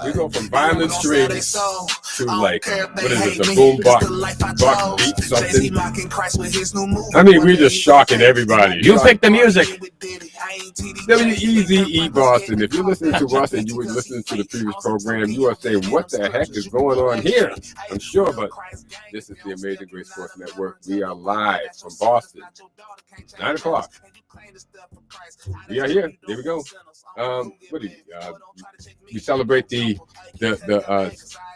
We go from violent strings to like, what is it, the boom box beat something. I mean, we're just shocking everybody. You pick the music. WEZE Boston. If you're listening to us and you were listening to the previous program, you are saying, what the heck is going on here? I'm sure, but this is the Amazing Grace Sports Network. We are live from Boston, 9 o'clock. We are here. There we go. We celebrate the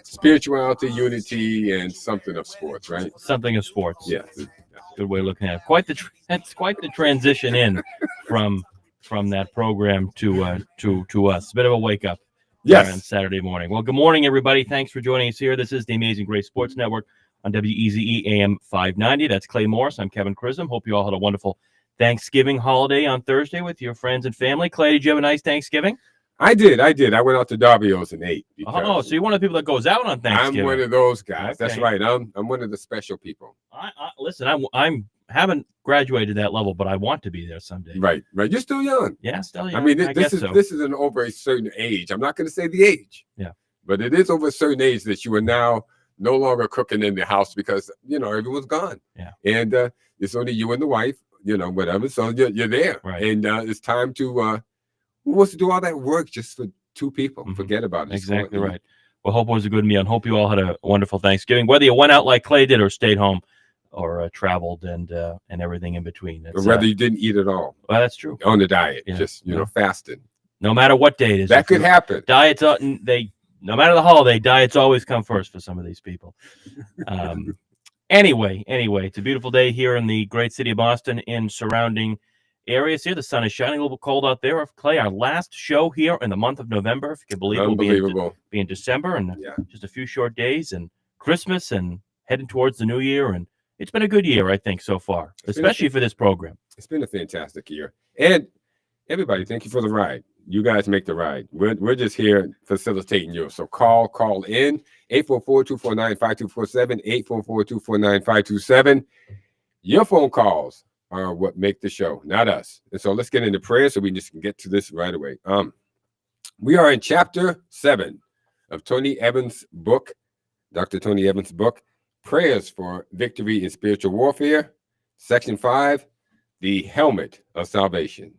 spirituality, unity, and something of sports, right? Something of sports. Yeah. Good way of looking at it. That's quite the transition in from that program to us. A bit of a wake up. Yes. On Saturday morning. Well, good morning, everybody. Thanks for joining us here. This is the Amazing Grace Sports Network on WEZE AM 590. That's Clay Morris. I'm Kevin Chisholm. Hope you all had a wonderful Thanksgiving holiday on Thursday with your friends and family. Clay, did you have a nice Thanksgiving? I did. I went out to Darby's and ate. Oh, so you're one of the people that goes out on Thanksgiving. I'm one of those guys. Okay. That's right. I'm one of the special people. Listen, I'm haven't graduated that level, but I want to be there someday. Right. You're still young. Yeah, still young. I mean, this is an over a certain age. I'm not going to say the age. Yeah. But it is over a certain age that you are now no longer cooking in the house because everyone's gone. Yeah. And it's only you and the wife. Whatever. So you're there. Right. And it's time to who wants to do all that work just for two people? Mm-hmm. Forget about it. Exactly right. Well, hope it was a good meal and hope you all had a wonderful Thanksgiving, whether you went out like Clay did or stayed home or traveled and everything in between. Or whether you didn't eat at all. Well, that's true. On the diet, yeah. just, fasting. No matter what day it is. That could happen. Diets, no matter the holiday, diets always come first for some of these people. Anyway, it's a beautiful day here in the great city of Boston and surrounding areas here. The sun is shining, a little cold out there. Clay, our last show here in the month of November, if you can believe it, will be in December and just a few short days and Christmas and heading towards the new year. And it's been a good year, I think, so far, especially for this program. It's been a fantastic year. And everybody, thank you for the ride. You guys make the ride. We're just here facilitating you. So call in 844-249-5247, 844-249-5227. Your phone calls are what make the show, not us. And so let's get into prayer so we just can get to this right away. We are in chapter 7 of Tony Evans' book, Dr. Tony Evans' book, Prayers for Victory in Spiritual Warfare, Section 5, the Helmet of Salvation.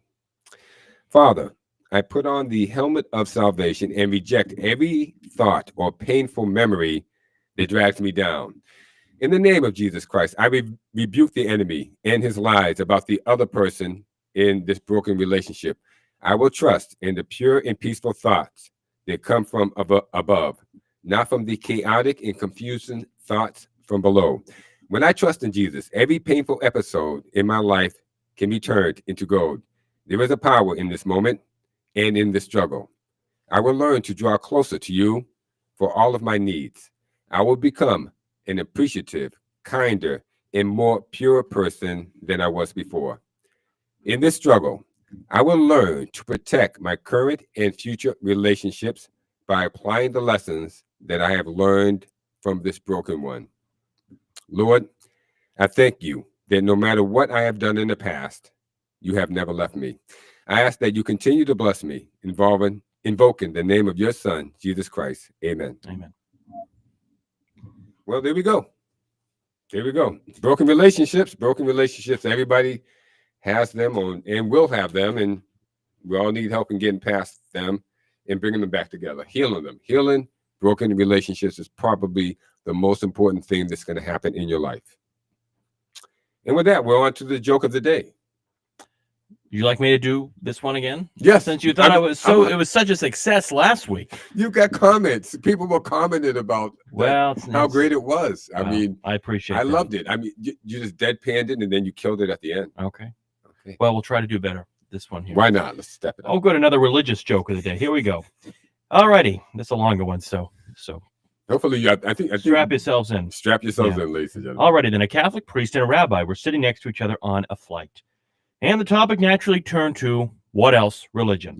Father, I put on the helmet of salvation and reject every thought or painful memory that drags me down. In the name of Jesus Christ, I rebuke the enemy and his lies about the other person in this broken relationship. I will trust in the pure and peaceful thoughts that come from above, not from the chaotic and confusing thoughts from below. When I trust in Jesus, every painful episode in my life can be turned into gold. There is a power in this moment and in this struggle. I will learn to draw closer to you for all of my needs. I will become an appreciative, kinder, and more pure person than I was before. In this struggle, I will learn to protect my current and future relationships by applying the lessons that I have learned from this broken one. Lord, I thank you that no matter what I have done in the past, you have never left me. I ask that you continue to bless me, invoking the name of your Son, Jesus Christ. Amen. Amen. Well, there we go. Broken relationships. Everybody has them and will have them. And we all need help in getting past them and bringing them back together, healing them. Healing broken relationships is probably the most important thing that's going to happen in your life. And with that, we're on to the joke of the day. You like me to do this one again? Yes. Since you thought it was such a success last week. You got comments. People were commenting about how great it was. Wow. I mean, I appreciate I loved it. I mean, you just deadpanned it and then you killed it at the end. Okay. Well, we'll try to do better this one here. Why not? Let's step it up. Oh, good. Another religious joke of the day. Here we go. All righty. That's a longer one. So hopefully, I think strap yourselves in. Strap yourselves in, ladies and gentlemen. All righty. Then a Catholic priest and a rabbi were sitting next to each other on a flight. And the topic naturally turned to, what else? Religion.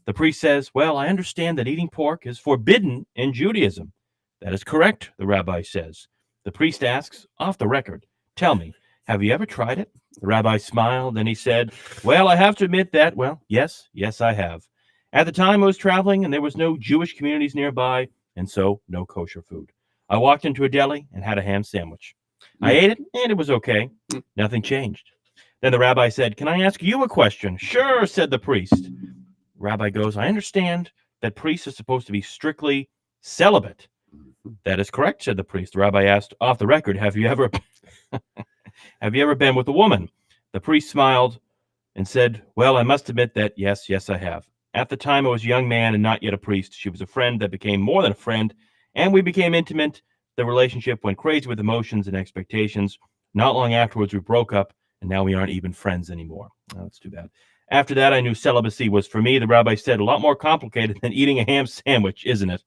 The priest says, well, I understand that eating pork is forbidden in Judaism. That is correct, the rabbi says. The priest asks, off the record, tell me, have you ever tried it? The rabbi smiled and he said, well, I have to admit that, yes, I have. At the time, I was traveling, and there was no Jewish communities nearby, and so no kosher food. I walked into a deli and had a ham sandwich. I ate it, and it was okay. Nothing changed. Then the rabbi said, "Can I ask you a question?" "Sure," said the priest. Rabbi goes, "I understand that priests are supposed to be strictly celibate." "That is correct," said the priest. The rabbi asked, "Off the record, have you ever been with a woman?" The priest smiled and said, "Well, I must admit that yes, I have. At the time, I was a young man and not yet a priest. She was a friend that became more than a friend, and we became intimate. The relationship went crazy with emotions and expectations. Not long afterwards, we broke up, and now we aren't even friends anymore." Oh, that's too bad. "After that, I knew celibacy was for me." The rabbi said, "A lot more complicated than eating a ham sandwich, isn't it?"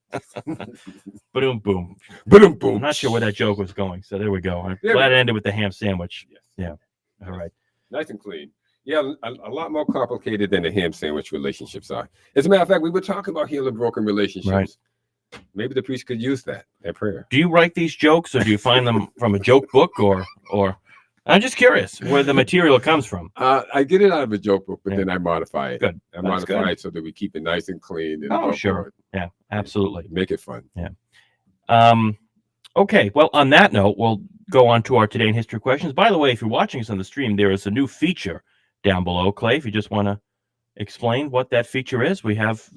Boom, boom. Boom, boom. I'm not sure where that joke was going, so there we go. I'm glad it ended with the ham sandwich. Yes. Yeah. All right. Nice and clean. Yeah, a lot more complicated than the ham sandwich relationships are. As a matter of fact, we were talking about healing broken relationships. Right. Maybe the priest could use that at prayer. Do you write these jokes, or do you find them from a joke book, or I'm just curious where the material comes from. I get it out of a joke book, but then I modify it. Good. I modify it so that we keep it nice and clean. And Sure. Yeah, absolutely. Make it fun. Yeah. Okay. Well, on that note, we'll go on to our Today in History questions. By the way, if you're watching us on the stream, there is a new feature down below. Clay, if you just want to explain what that feature is, we have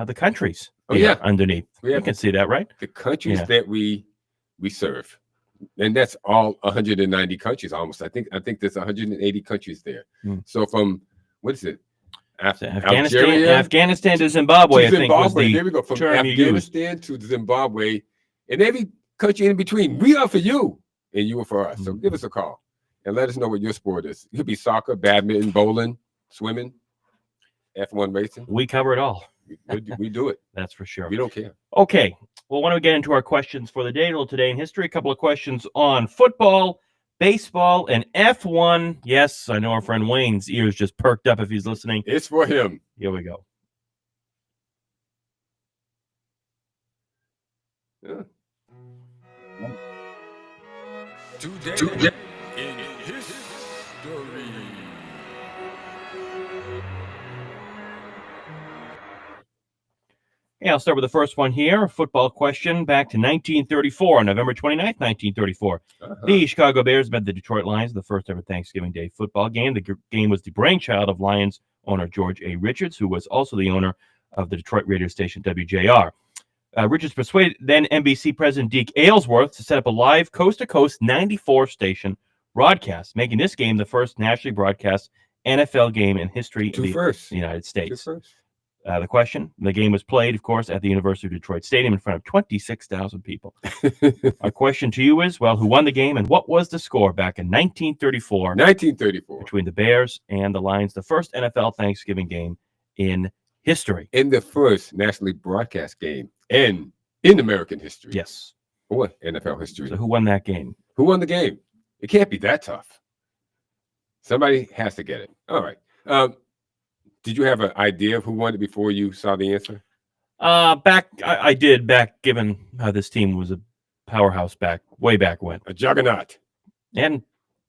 the countries underneath. You can see that, right? The countries that we serve. And that's all 190 countries almost. I think there's 180 countries there. So from, what is it? Afghanistan to Zimbabwe, I think was the there we go. From term Afghanistan to Zimbabwe and every country in between. We are for you and you are for us. So give us a call and let us know what your sport is. It could be soccer, badminton, bowling, swimming, F1 racing. We cover it all. We do it. That's for sure. We don't care. Okay. Well, why don't we get into our questions for the day? A little Today in History. A couple of questions on football, baseball, and F1. Yes, I know our friend Wayne's ears just perked up if he's listening. It's for him. Here we go. Yeah. Today in history. Yeah, I'll start with the first one here. A football question back to 1934, on November 29th, 1934. The Chicago Bears met the Detroit Lions in the first ever Thanksgiving Day football game. The game was the brainchild of Lions owner George A. Richards, who was also the owner of the Detroit radio station WJR. Richards persuaded then NBC president Deke Aylesworth to set up a live coast-to-coast 94-station broadcast, making this game the first nationally broadcast NFL game in history in the United States. The question, the game was played, of course, at the University of Detroit Stadium in front of 26,000 people. Our question to you is, well, who won the game and what was the score back in 1934? 1934. Between the Bears and the Lions, the first NFL Thanksgiving game in history. In the first nationally broadcast game in American history. Yes. Or NFL history. So who won that game? Who won the game? It can't be that tough. Somebody has to get it. All right. Did you have an idea of who won it before you saw the answer? I did, given how this team was a powerhouse way back when. A juggernaut. And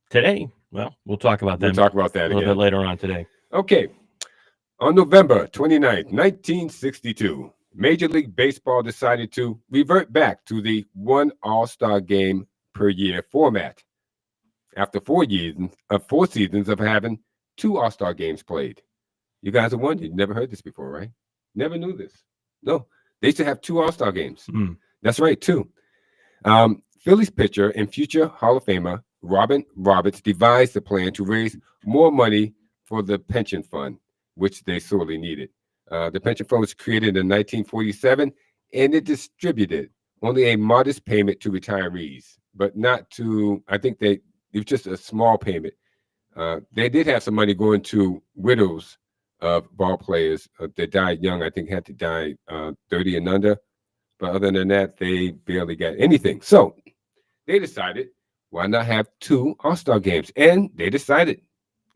today, well, we'll talk about that. We'll talk about that a little bit later on today. Okay. On November 29th, 1962, Major League Baseball decided to revert back to the one All-Star game per year format after 4 seasons of having 2 All-Star games played. You guys are wondering, you never heard this before, right? Never knew this. No, they used to have 2 All-Star games. That's right, 2. Phillies pitcher and future Hall of Famer Robin Roberts devised a plan to raise more money for the pension fund, which they sorely needed. The pension fund was created in 1947, and it distributed only a modest payment to retirees, but not to, I think it was just a small payment. They did have some money going to widows of ball players that died young. I think had to die 30 and under. But other than that, they barely got anything. So they decided, why not have 2 All-Star games? And they decided,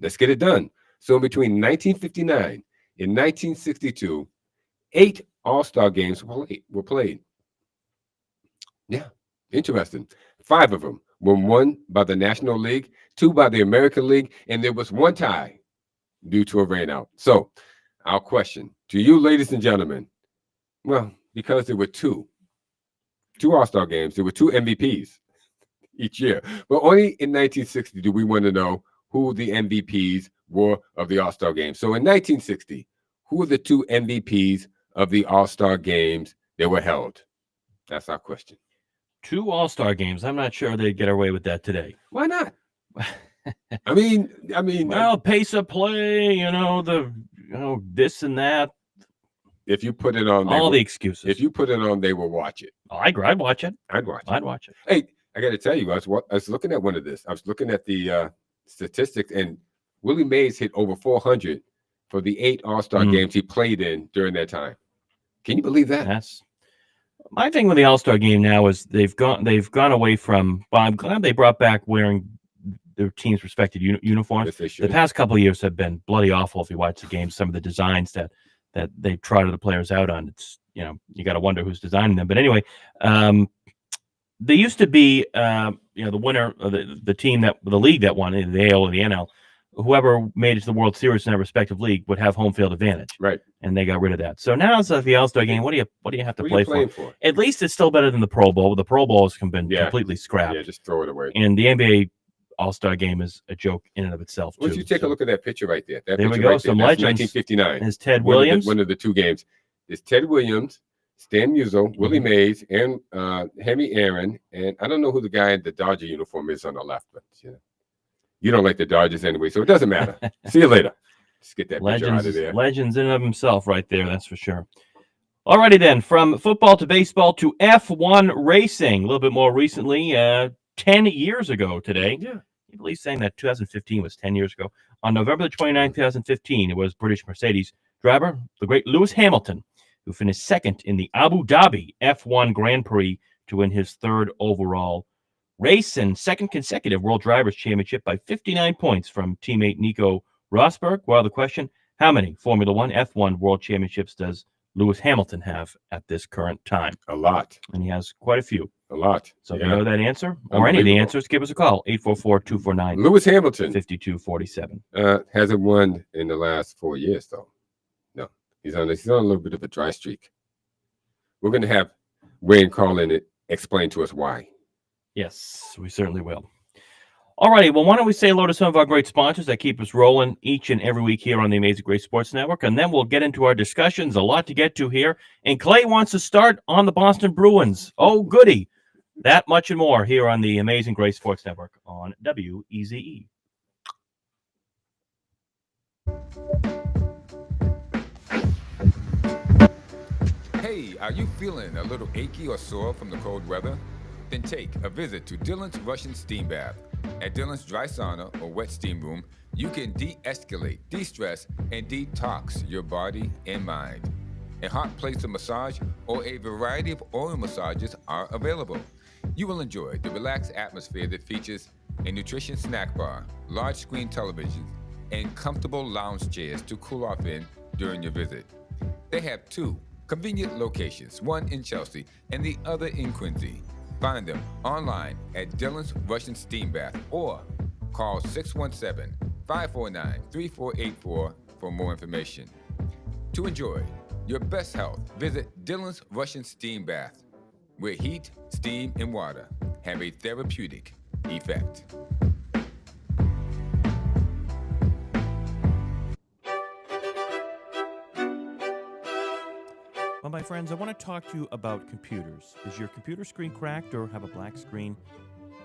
let's get it done. So between 1959 and 1962, 8 All-Star games were played. Yeah, interesting. 5 of them were won by the National League, 2 by the American League, and there was 1 tie due to a rainout. So our question to you, ladies and gentlemen. Well, because there were two All-Star games, there were two MVPs each year. But only in 1960 do we want to know who the MVPs were of the All-Star game. So in 1960, who were the two MVPs of the All-Star games that were held? That's our question. Two All-Star games. I'm not sure they'd get away with that today. Why not? I mean, well, pace of play, this and that. If you put it on, all the excuses. If you put it on, they will watch it. Oh, I'd watch it. I'd watch it. Hey, I got to tell you, I was looking at one of this. I was looking at the statistics, and Willie Mays hit over 400 for the 8 All-Star games he played in during that time. Can you believe that? That's my thing with the All-Star game now is they've gone away from. Well, I'm glad they brought back wearing their team's respected uniforms. Yes, the past couple of years have been bloody awful. If you watch the games, some of the designs that they've trotted the players out on, it's you got to wonder who's designing them. But anyway, they used to be the winner of the team the league that won the AL or the NL. Whoever made it to the World Series in their respective league would have home field advantage. Right. And they got rid of that. So now it's the All-Star game. What do you have to play for? At least it's still better than the Pro Bowl. The Pro Bowl has been completely scrapped. Yeah, just throw it away. And the NBA All-Star game is a joke in and of itself, too. Would you take a look at that picture right there? There we go. Some legends. 1959. Is Ted Williams. One of the two games. It's Ted Williams, Stan Musial, Willie Mays, and Hemi Aaron. And I don't know who the guy in the Dodger uniform is on the left, but you don't like the Dodgers anyway, so it doesn't matter. See you later. Let's get that picture out of there. Legends in and of himself right there, that's for sure. All righty then, from football to baseball to F1 racing. A little bit more recently, 10 years ago today. Yeah. I believe saying that 2015 was 10 years ago. On November the 29th, 2015, it was British Mercedes driver, the great Lewis Hamilton, who finished second in the Abu Dhabi F1 Grand Prix to win his third overall race and second consecutive World Drivers' Championship by 59 points from teammate Nico Rosberg. Well, the question, how many Formula One F1 World Championships does Lewis Hamilton have at this current time? A lot. And he has quite a few. A lot. So if you know that answer or any of the answers, give us a call, 844-249. Lewis Hamilton. 5247. Hasn't won in the last 4 years, though. No. He's on a little bit of a dry streak. We're going to have Wayne call in and explain to us why. Yes, we certainly will. All righty. Well, why don't we say hello to some of our great sponsors that keep us rolling each and every week here on the Amazing Grace Sports Network, and then we'll get into our discussions. A lot to get to here. And Clay wants to start on the Boston Bruins. Oh, goody. That much and more here on the Amazing Grace Sports Network on WEZE. Hey, are you feeling a little achy or sore from the cold weather? Then take a visit to Dylan's Russian Steam Bath. At Dylan's Dry Sauna or Wet Steam Room, you can de-escalate, de-stress, and detox your body and mind. A hot place of massage or a variety of oil massages are available. You will enjoy the relaxed atmosphere that features a nutritious snack bar, large screen television, and comfortable lounge chairs to cool off in during your visit. They have 2 convenient locations, one in Chelsea and the other in Quincy. Find them online at Dylan's Russian Steam Bath or call 617-549-3484 for more information. To enjoy your best health, visit Dylan's Russian Steam Bath, where heat, steam, and water have a therapeutic effect. Well, my friends, I want to talk to you about computers. Is your computer screen cracked or have a black screen?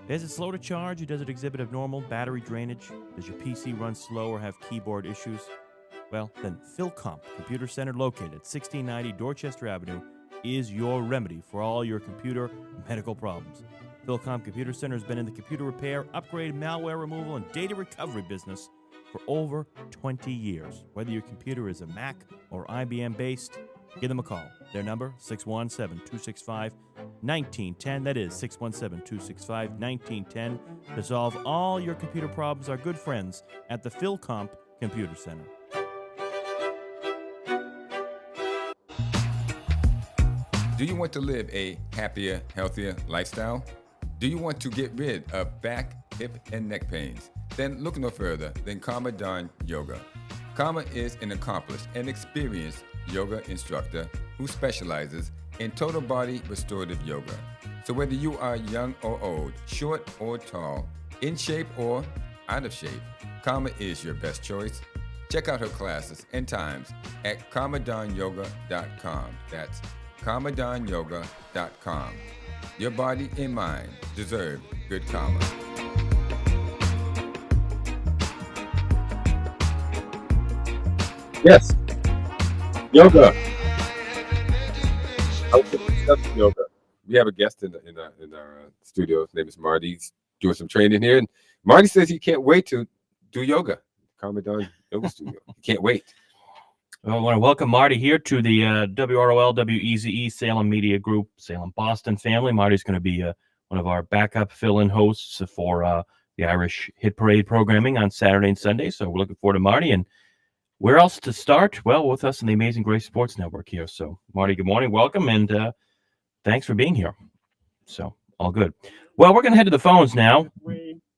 Is it slow to charge or does it exhibit abnormal battery drainage? Does your PC run slow or have keyboard issues? Well, then PhilComp Computer Center, located at 1690 Dorchester Avenue, is your remedy for all your computer and medical problems. PhilComp Computer Center has been in the computer repair, upgrade, malware removal, and data recovery business for over 20 years. Whether your computer is a Mac or IBM based, give them a call. Their number, 617-265-1910. That is 617-265-1910. To solve all your computer problems, our good friends at the PhilComp Computer Center. Do you want to live a happier, healthier lifestyle? Do you want to get rid of back, hip, and neck pains? Then look no further than Karma Yoga. Karma is an accomplished and experienced yoga instructor who specializes in total body restorative yoga. So whether you are young or old, short or tall, in shape or out of shape, Karma is your best choice. Check out her classes and times at karmadanyoga.com. That's karmadanyoga.com. Your body and mind deserve good karma. Yes. Yoga. Yoga. We have a guest in our studio. His name is Marty. He's doing some training here, and Marty says he can't wait to do yoga. Karmadan Yoga Studio. He can't wait. Well, I want to welcome Marty here to the WROL WEZE Salem Media Group, Salem Boston family. Marty's going to be one of our backup fill-in hosts for the Irish Hit Parade programming on Saturday and Sunday. So we're looking forward to Marty. And where else to start? Well, with us in the Amazing Grace Sports Network here. So, Marty, good morning, welcome, and thanks for being here. So, all good. Well, we're going to head to the phones now.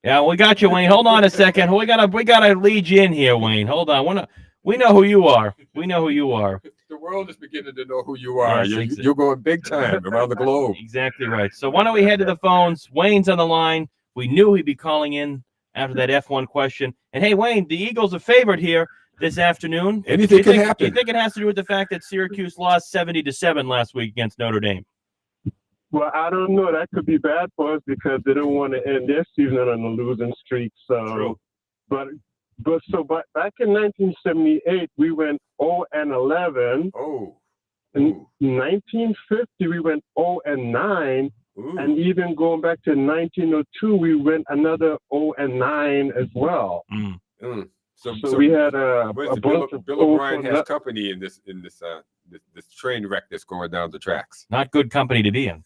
Yeah, we got you, Wayne. Hold on a second. We gotta lead you in here, Wayne. Hold on. We know who you are. We know who you are. The world is beginning to know who you are. Yes, you're going big time around the globe. Exactly right. So why don't we head to the phones? Wayne's on the line. We knew he'd be calling in after that F1 question. And hey, Wayne, the Eagles are favored here this afternoon. Anything can happen. Do you think it has to do with the fact that Syracuse lost 70-7 last week against Notre Dame? Well, I don't know. That could be bad for us because they don't want to end their season on a losing streak. So, True. But back in 1978, we went 0-11. Oh. In 1950, we went 0-9. Ooh. And even going back to 1902, we went another 0-9 as well. So we had a bunch of Bill O'Brien has company in this train wreck that's going down the tracks. Not good company to be in.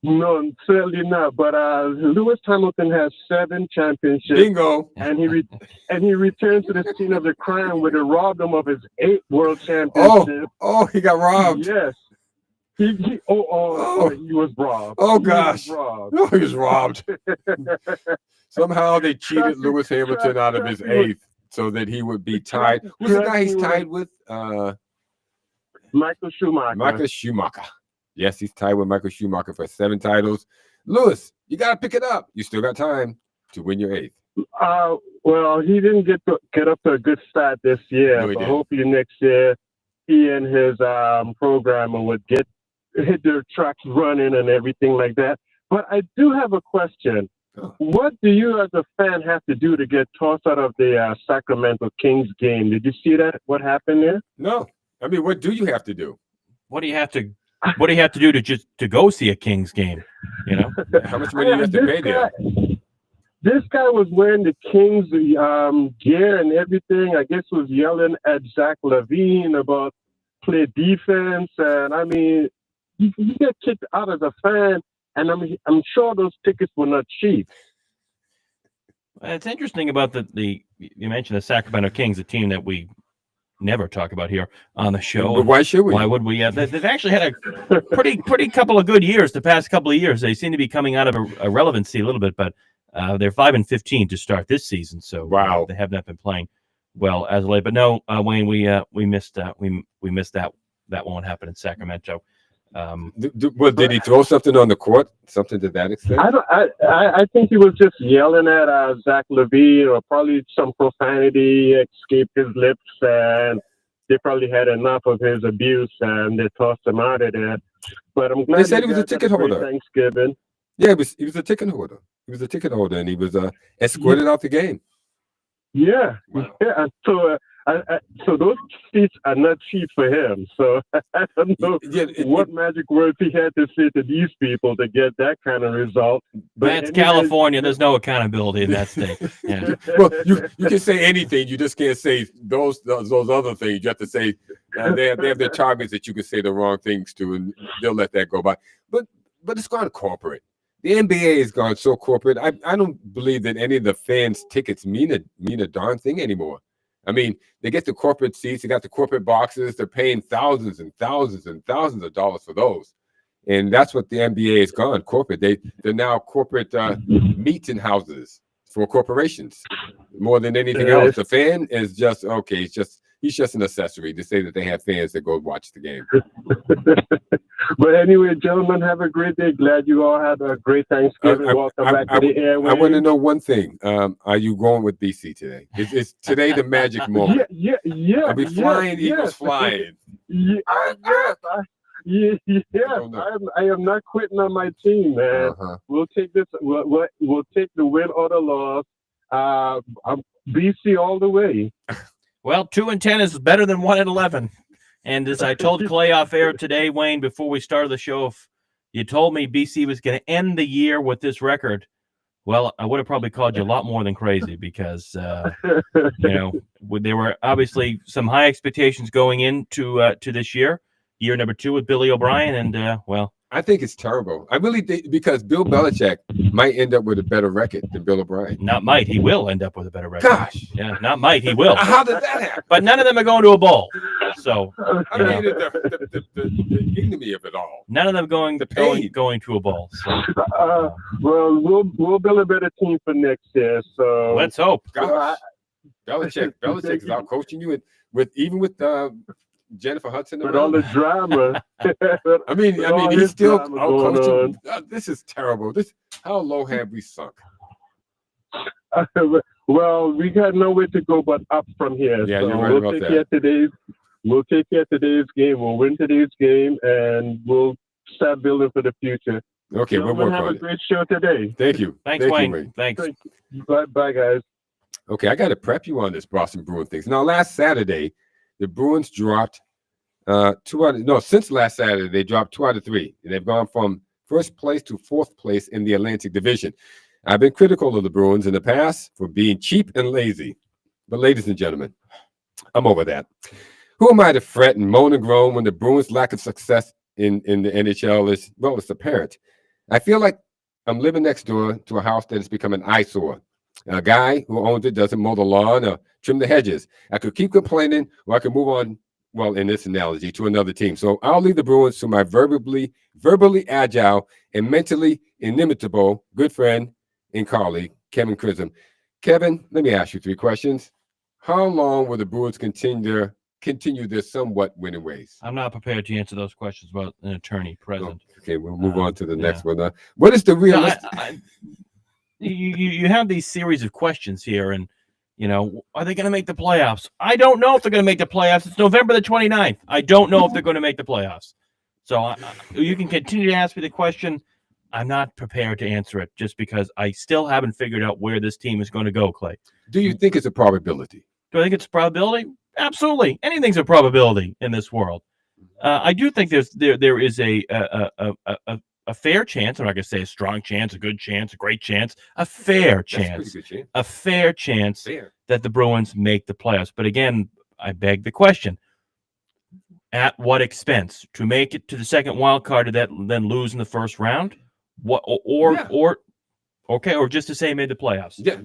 No, certainly not. But Lewis Hamilton has 7 championships. Bingo. And he returned to the scene of the crime where they robbed him of his 8th world championship. Oh, he got robbed. Yes. He was robbed. Oh, gosh. He was robbed. Oh, he was robbed. Somehow they cheated Lewis Hamilton out of his 8th so that he would be tied. Who's the guy he's tied with? Michael Schumacher. Michael Schumacher. Yes, he's tied with Michael Schumacher for 7 titles. Lewis, you got to pick it up. You still got time to win your 8th. Well, he didn't get up to a good start this year. No, he but didn't. hopefully next year he and his programmer would hit their tracks running and everything like that. But I do have a question. Oh. What do you as a fan have to do to get tossed out of the Sacramento Kings game? Did you see that? What happened there? No. I mean, what do you have to do? What do you have to do to go see a Kings game? You know, How much money do you have to pay there? This guy was wearing the Kings gear and everything. I guess was yelling at Zach LaVine about play defense. And I mean, you get kicked out as a fan. And I'm sure those tickets were not cheap. it's interesting about the you mentioned the Sacramento Kings, a team that we never talk about here on the show. But why should we? Why would we? They've actually had a pretty couple of good years. The past couple of years, they seem to be coming out of irrelevancy a little bit, but they're 5-15 to start this season. So wow, they have not been playing well as of late. But no, Wayne, we missed that won't happen in Sacramento. Did he throw something on the court? Something to that extent? I think he was just yelling at Zach LaVine, or probably some profanity escaped his lips, and they probably had enough of his abuse, and they tossed him out of there. But I'm glad they said he was a ticket holder. Thanksgiving. Yeah, he was a ticket holder. He was a ticket holder, and he was escorted out the game. Yeah, wow. Yeah. So those seats are not cheap for him. So I don't know what magic words he had to say to these people to get that kind of result. But that's California. There's no accountability in that state. Yeah. Well, you can say anything. You just can't say those other things. You have to say they have their targets that you can say the wrong things to, and they'll let that go by. But it's gone corporate. The NBA has gone so corporate. I don't believe that any of the fans' tickets mean a darn thing anymore. I mean, they get the corporate seats, they got the corporate boxes, they're paying thousands and thousands and thousands of dollars for those. And that's what the NBA has gone, corporate. They're now corporate meeting houses. for corporations more than anything else. The fan is just okay. He's just an accessory to say that they have fans that go watch the game. But anyway, gentlemen, have a great day. Glad you all had a great Thanksgiving. Welcome back to the airwaves. I want to know one thing. Are you going with BC today? Is today the magic moment? Yeah. Are we flying? Eagles flying? I am not quitting on my team, man. We'll take this. We'll take the win or the loss. I'm BC all the way. Well, 2-10 is better than 1-11. And as I told Clay off air today, Wayne, before we started the show, if you told me BC was going to end the year with this record, well, I would have probably called you a lot more than crazy because, there were obviously some high expectations going into to this year number 2 with Billy O'Brien, and I think it's terrible. I really think because Bill Belichick might end up with a better record than Bill O'Brien. Not might, he will end up with a better record. Gosh, yeah, not might, he will. How did that happen? But none of them are going to a bowl. So I mean, the ignominy of it all. None of them going to a bowl. So, well, we'll build a better team for next year. So let's hope. Gosh, Belichick is out coaching you with Jennifer Hudson with all the drama. I mean, he's still out coaching. This is terrible. How low have we sunk? Well, we got nowhere to go but up from here. Yeah, so you're right about that. We'll take care of today's game. We'll win today's game, and we'll start building for the future. Okay, we'll work on it. Have a great show today. Thank you. Thanks, Wayne. Thanks. Bye, guys. Okay, I got to prep you on this Boston Bruins thing. Now, last Saturday, the Bruins dropped since last Saturday, they dropped 2 out of 3. And they've gone from first place to 4th place in the Atlantic Division. I've been critical of the Bruins in the past for being cheap and lazy. But ladies and gentlemen, I'm over that. Who am I to fret and moan and groan when the Bruins' lack of success in the NHL it's apparent. I feel like I'm living next door to a house that has become an eyesore. A guy who owns it doesn't mow the lawn or trim the hedges. I could keep complaining, or I could move on, well, in this analogy, to another team. So I'll leave the Bruins to my verbally agile and mentally inimitable good friend and colleague, Kevin Chisholm. Kevin, let me ask you 3 questions. How long will the Bruins continue their somewhat winning ways? I'm not prepared to answer those questions about an attorney present. Okay, we'll move on to the next one. What is the realistic? You have these series of questions here, and are they going to make the playoffs? I don't know if they're going to make the playoffs. It's November the 29th. I don't know if they're going to make the playoffs. So you can continue to ask me the question. I'm not prepared to answer it just because I still haven't figured out where this team is going to go, Clay. Do you think it's a probability? Do I think it's a probability? Absolutely. Anything's a probability in this world. I do think there is a fair chance. I'm not going to say a strong chance, a good chance, a great chance, a fair chance, a fair chance that the Bruins make the playoffs. But again, I beg the question: at what expense? To make it to the second wild card, to then lose in the first round? Or just to say made the playoffs? Yeah.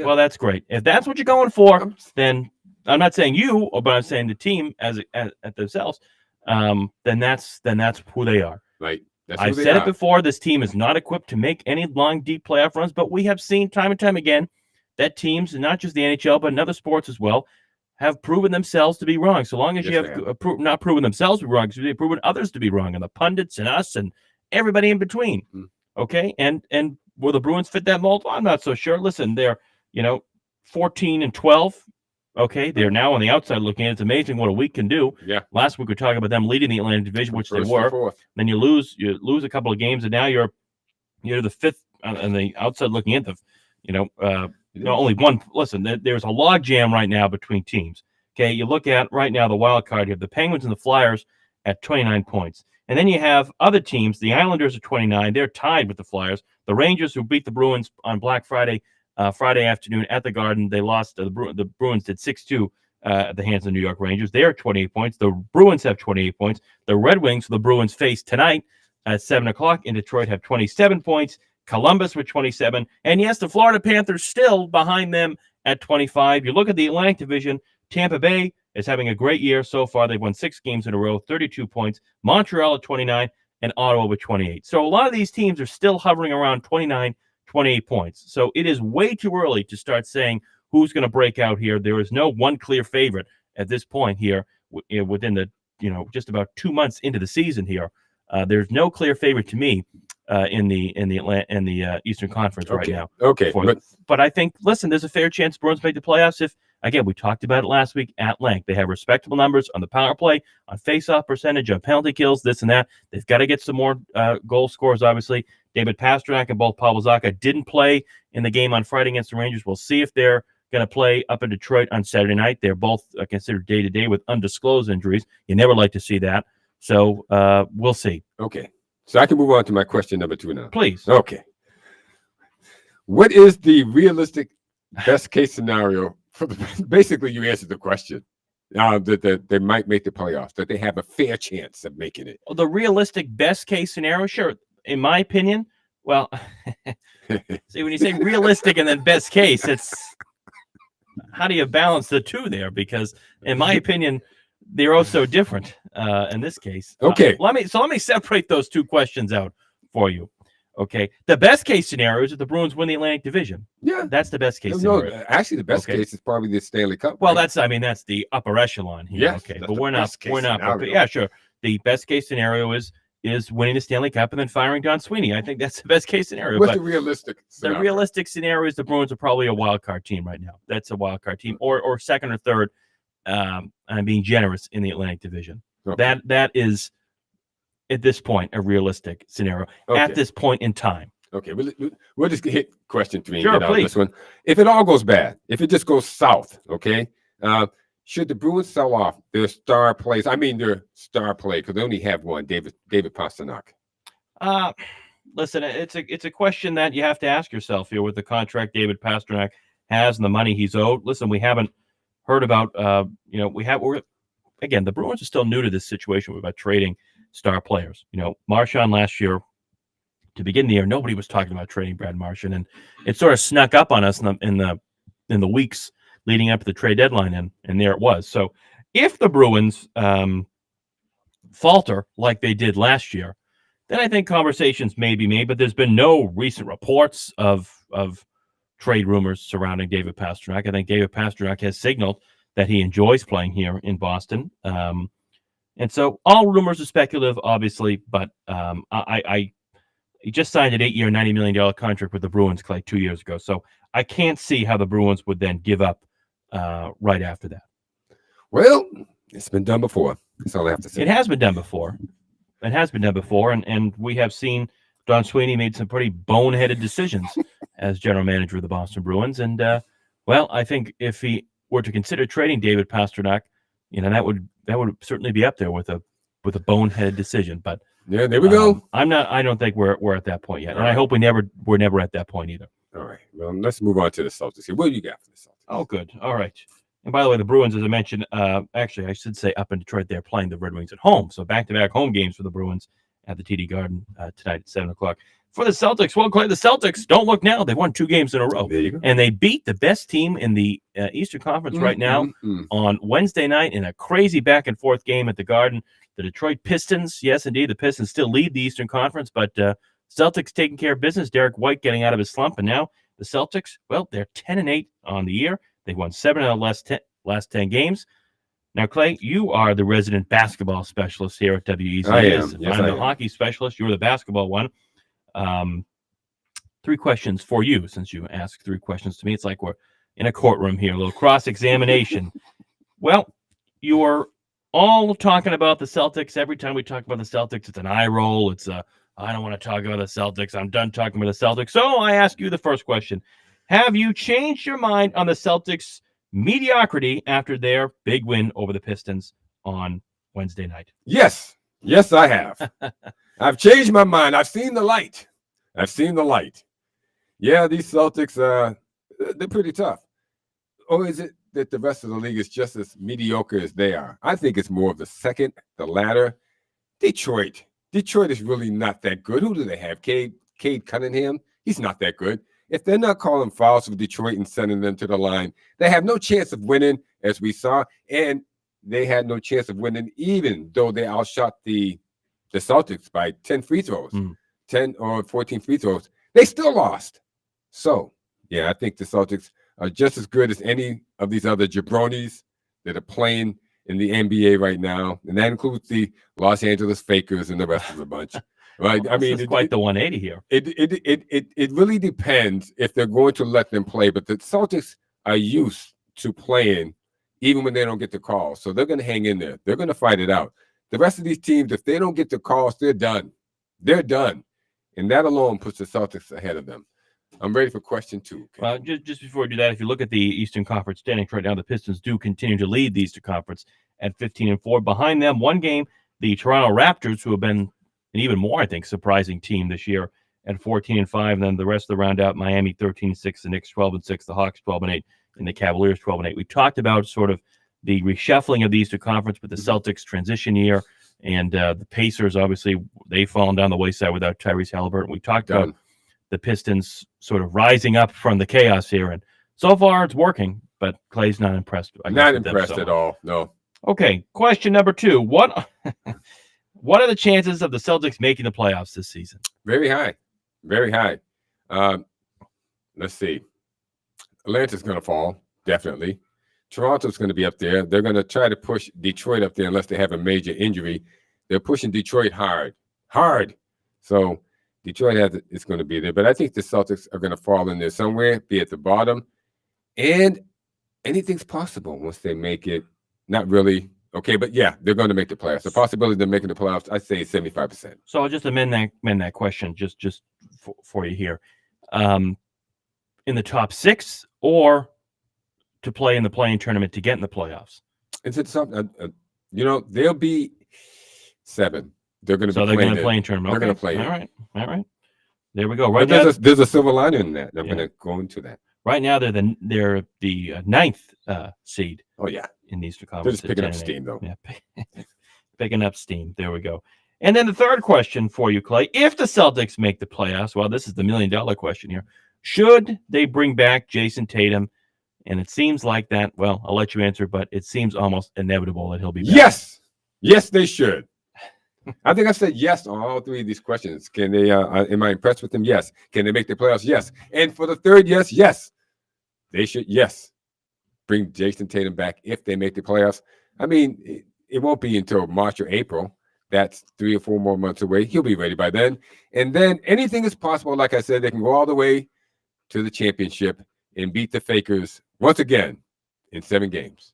Well, that's great. If that's what you're going for, then I'm not saying you, but I'm saying the team as themselves. Then that's who they are. Right. I've said it before. This team is not equipped to make any long, deep playoff runs, but we have seen time and time again that teams, and not just the NHL, but in other sports as well, have proven themselves to be wrong. So long as you have not proven themselves to be wrong, they've proven others to be wrong, and the pundits and us and everybody in between. Okay, and will the Bruins fit that mold? Well, I'm not so sure. Listen, they're 14-12. Okay, they're now on the outside looking in. It's amazing what a week can do. Yeah. Last week we were talking about them leading the Atlantic Division, which they were. Then you lose a couple of games, and now you're the 5th on the outside looking in. Only one. Listen, there's a log jam right now between teams. Okay, you look at right now the wild card. You have the Penguins and the Flyers at 29 points, and then you have other teams. The Islanders are 29. They're tied with the Flyers. The Rangers, who beat the Bruins on Black Friday. Friday afternoon at the Garden, they lost. The Bruins did 6-2 at the hands of the New York Rangers. They are 28 points. The Bruins have 28 points. The Red Wings, the Bruins face tonight at 7 o'clock in Detroit, have 27 points. Columbus with 27. And yes, the Florida Panthers still behind them at 25. You look at the Atlantic Division, Tampa Bay is having a great year so far. They've won 6 games in a row, 32 points. Montreal at 29 and Ottawa with 28. So a lot of these teams are still hovering around 29, 28 points. So it is way too early to start saying who's going to break out here. There is no one clear favorite at this point here within the, just about 2 months into the season here. There's no clear favorite to me in the Eastern Conference right now. Okay. But I think, listen, there's a fair chance Bruins make the playoffs if, again, we talked about it last week at length. They have respectable numbers on the power play, on face-off percentage, on penalty kills, this and that. They've got to get some more goal scorers, obviously. David Pastrnak and both Pavel Zacha didn't play in the game on Friday against the Rangers. We'll see if they're going to play up in Detroit on Saturday night. They're both considered day-to-day with undisclosed injuries. You never like to see that. So we'll see. Okay. So I can move on to my question number 2 now. Please. Okay. What is the realistic best-case scenario for basically, you answered the question. That they might make the playoffs, that they have a fair chance of making it. Well, the realistic best-case scenario, sure. In my opinion, well, see, when you say realistic and then best case, it's how do you balance the two there? Because in my opinion, they're also different in this case. Okay. Let me separate those two questions out for you. Okay. The best case scenario is that the Bruins win the Atlantic Division. Yeah. That's the best case scenario. No, actually the best case is probably the Stanley Cup. Well, right? that's the upper echelon here. Yes, okay. that's But the we're not scenario. yeah, sure. The best case scenario is winning the Stanley Cup and then firing Don Sweeney. I think that's the best case scenario. What's the realistic scenario? The realistic scenario is the Bruins are probably a wild card team right now. That's a wild card team, or second or third. I'm being generous in the Atlantic Division. Okay. That is at this point a realistic scenario at this point in time. Okay, we'll just hit question 3 and Sure, get out of this one. If it all goes bad, if it just goes south, okay, should the Bruins sell off their star plays? I mean, their star play, because they only have one, David Pastrnak. Listen, it's a question that you have to ask yourself here with the contract David Pastrnak has and the money he's owed. Listen, we haven't heard about, again, the Bruins are still new to this situation about trading star players. Marchand last year, to begin the year, nobody was talking about trading Brad Marchand, and it sort of snuck up on us in the weeks leading up to the trade deadline, and there it was. So if the Bruins falter like they did last year, then I think conversations may be made, but there's been no recent reports of trade rumors surrounding David Pastrnak. I think David Pastrnak has signaled that he enjoys playing here in Boston. And so all rumors are speculative, obviously, but he just signed an 8-year, $90 million contract with the Bruins, Clay, 2 years ago. So I can't see how the Bruins would then give up right after that. Well, it's been done before. That's all I have to say. It has been done before. And we have seen Don Sweeney made some pretty boneheaded decisions as general manager of the Boston Bruins. And, I think if he were to consider trading David Pastrnak, that would certainly be up there with a boneheaded decision. But yeah, there we go. I don't think we're at that point yet. And I hope we're never at that point either. All right. Well, let's move on to the Celtics here. What do you got for the Celtics? Oh, good. All right. And by the way, the Bruins, as I mentioned, actually, I should say up in Detroit, they're playing the Red Wings at home. So back-to-back home games for the Bruins at the TD Garden tonight at 7 o'clock. For the Celtics, well, Clay, the Celtics, don't look now. They won 2 games in a row. There you go. And they beat the best team in the Eastern Conference right now on Wednesday night in a crazy back-and-forth game at the Garden. The Detroit Pistons, yes, indeed, the Pistons still lead the Eastern Conference, but Celtics taking care of business. Derek White getting out of his slump. And now the Celtics, well, they're 10-8 on the year. They've won 7 out of the last 10 games. Now, Clay, you are the resident basketball specialist here at WEZE. I am. Yes, I'm I the am. hockey specialist. You're the basketball one. 3 questions for you, since you asked 3 questions to me. It's like we're in a courtroom here, a little cross-examination. Well, you are all talking about the Celtics. Every time we talk about the Celtics, it's an eye roll. It's I don't want to talk about the Celtics. I'm done talking about the Celtics. So I ask you the first question. Have you changed your mind on the Celtics' mediocrity after their big win over the Pistons on Wednesday night? Yes. Yes, I have. I've changed my mind. I've seen the light. Yeah, these Celtics, they're pretty tough. Or is it that the rest of the league is just as mediocre as they are? I think it's more of the second, the latter. Detroit is really not that good. Who do they have? Cade Cunningham? He's not that good. If they're not calling fouls for Detroit and sending them to the line, they have no chance of winning, as we saw. And they had no chance of winning, even though they outshot the Celtics by 10 free throws, 10 or 14 free throws. They still lost. So, yeah, I think the Celtics are just as good as any of these other jabronis that are playing in the NBA right now, and that includes the Los Angeles Fakers and the rest of the bunch. Right? Well, it's quite the 180 here. It really depends if they're going to let them play, but the Celtics are used to playing even when they don't get the calls, so they're going to hang in there. They're going to fight it out. The rest of these teams, if they don't get the calls, they're done. They're done, and that alone puts the Celtics ahead of them. I'm ready for question 2. Okay? Well, just before we do that, if you look at the Eastern Conference standings right now, the Pistons do continue to lead the Eastern Conference at 15-4. Behind them, one game, the Toronto Raptors, who have been an even more, I think, surprising team this year at 14-5. And then the rest of the round out, Miami 13-6, the Knicks 12-6, the Hawks 12-8, and the Cavaliers 12-8. We talked about sort of the reshuffling of the Eastern Conference with the Celtics transition year, and the Pacers, obviously, they've fallen down the wayside without Tyrese Halliburton. We talked about the Pistons sort of rising up from the chaos here, and so far it's working, but Clay's not impressed. Not impressed at all, no. Okay, question number 2. What are the chances of the Celtics making the playoffs this season? Very high. Very high. Let's see. Atlanta's going to fall, definitely. Toronto's going to be up there. They're going to try to push Detroit up there unless they have a major injury. They're pushing Detroit hard. So Detroit is going to be there. But I think the Celtics are going to fall in there somewhere, be at the bottom. And anything's possible once they make it. Not really. Okay, but yeah, they're going to make the playoffs. The possibility of them making the playoffs, I'd say 75%. So I'll just amend that question just for you here. In the top 6 or to play in the playing tournament to get in the playoffs? Is it something? They'll be 7. They're going to be they're going to play in tournament. They're going to play. All right. There we go. Right now, there's a silver lining in that. I'm going to go into that. Right now, they're the 9th seed. Oh yeah, in the Eastern They're Conference. just picking up steam, though. Yeah, picking up steam. There we go. And then the third question for you, Clay: if the Celtics make the playoffs, well, this is the $1 million question here. Should they bring back Jason Tatum? And it seems like that. Well, I'll let you answer, but it seems almost inevitable that he'll be back. Yes, they should. I think I said yes on all 3 of these questions. Can they? Am I impressed with them? Yes. Can they make the playoffs? Yes. And for the third, yes, they should. Yes, bring Jason Tatum back if they make the playoffs. I mean, it won't be until March or April. That's 3 or 4 more months away. He'll be ready by then. And then anything is possible. Like I said, they can go all the way to the championship and beat the Fakers once again in 7 games.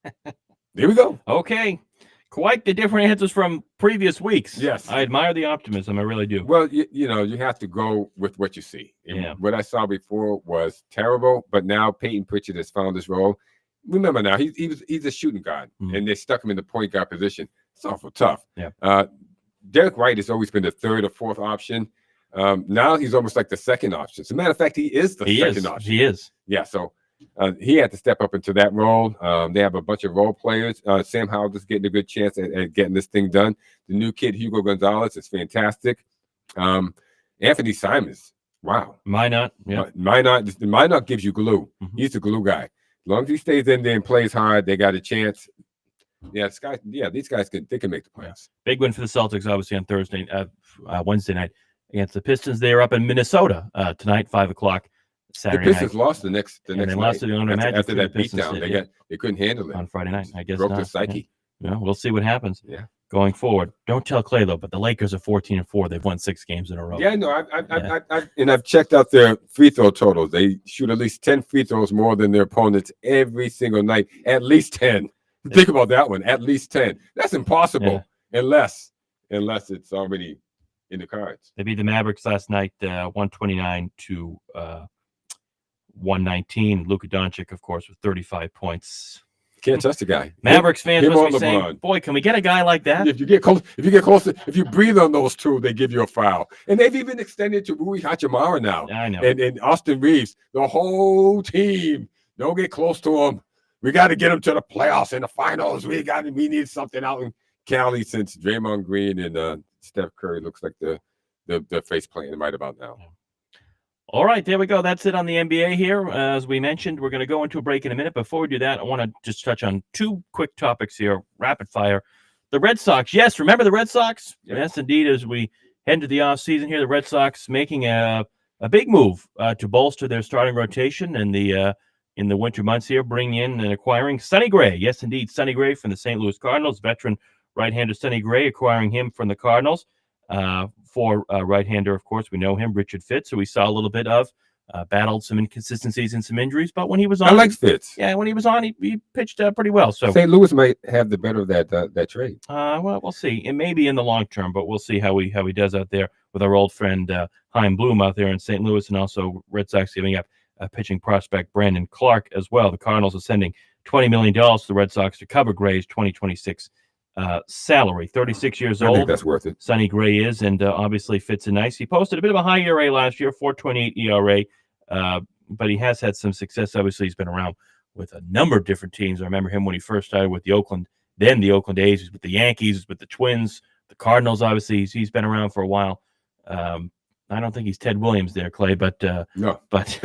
There we go. Okay. Quite the different answers from previous weeks. Yes. I admire the optimism. I really do. Well, you have to go with what you see. And what I saw before was terrible, but now Peyton Pritchard has found his role. Remember now, he's a shooting guard, and they stuck him in the point guard position. It's awful tough. Yeah. Derek White has always been the 3rd or 4th option. Now he's almost like the 2nd option. As a matter of fact, he is the second option. He is. Yeah, so he had to step up into that role. They have a bunch of role players. Sam Howell is getting a good chance at getting this thing done. The new kid, Hugo Gonzalez, is fantastic. Anthony Simons, wow. Minot, yeah. Minot gives you glue. Mm-hmm. He's the glue guy. As long as he stays in there and plays hard, they got a chance. Yeah, these guys can make the playoffs. Big win for the Celtics, obviously, on Wednesday night against the Pistons. They are up in Minnesota tonight, 5:00. Saturday the Pistons night. Lost the next they night. Lost to the Orlando Magic after that beatdown. They couldn't handle it on Friday night. I guess broke not. their psyche. Yeah, we'll see what happens. Yeah, going forward. Don't tell Clay though, but the Lakers are 14-4. They've won 6 games in a row. Yeah, no, I've checked out their free throw totals. They shoot at least 10 free throws more than their opponents every single night. At least 10. Think about that one. At least 10. That's impossible unless it's already in the cards. They beat the Mavericks last night, 129 to 119. Luka Doncic, of course, with 35 points. Can't trust the guy. Mavericks fans must be saying, "Boy, can we get a guy like that?" If you get close, if you breathe on those 2, they give you a foul. And they've even extended to Rui Hachimura now. I know. And Austin Reeves, the whole team. Don't get close to him. We got to get him to the playoffs and the finals. We need something out in Cali since Draymond Green and Steph Curry looks like the face playing right about now. All right, there we go. That's it on the NBA here. As we mentioned, we're going to go into a break in a minute. Before we do that, I want to just touch on 2 quick topics here, rapid fire. The Red Sox. Yes, remember the Red Sox? Yeah. Yes, indeed. As we head into the offseason here, the Red Sox making a a big move to bolster their starting rotation in the winter months here, bringing in and acquiring Sonny Gray. Yes, indeed, Sonny Gray from the St. Louis Cardinals, veteran right-hander Sonny Gray, acquiring him from the Cardinals. For right-hander, of course, we know him, Richard Fitz, who we saw a little bit of. Battled some inconsistencies and some injuries, but when he was on, I like Fitz. Yeah, when he was on, he pitched pretty well. So St. Louis might have the better of that trade. Well, we'll see. It may be in the long term, but we'll see how he does out there with our old friend Chaim Bloom out there in St. Louis, and also Red Sox giving up pitching prospect Brandon Clark as well. The Cardinals are sending $20 million to the Red Sox to cover Gray's 2026 salary. 36 years old. I think that's worth it. Sonny Gray is, and obviously fits in nice. He posted a bit of a high ERA last year, 4.28 ERA. But he has had some success. Obviously, he's been around with a number of different teams. I remember him when he first started with the Oakland A's. He's with the Yankees, he's with the Twins, the Cardinals. Obviously, he's been around for a while. I don't think he's Ted Williams there, Clay, but no. But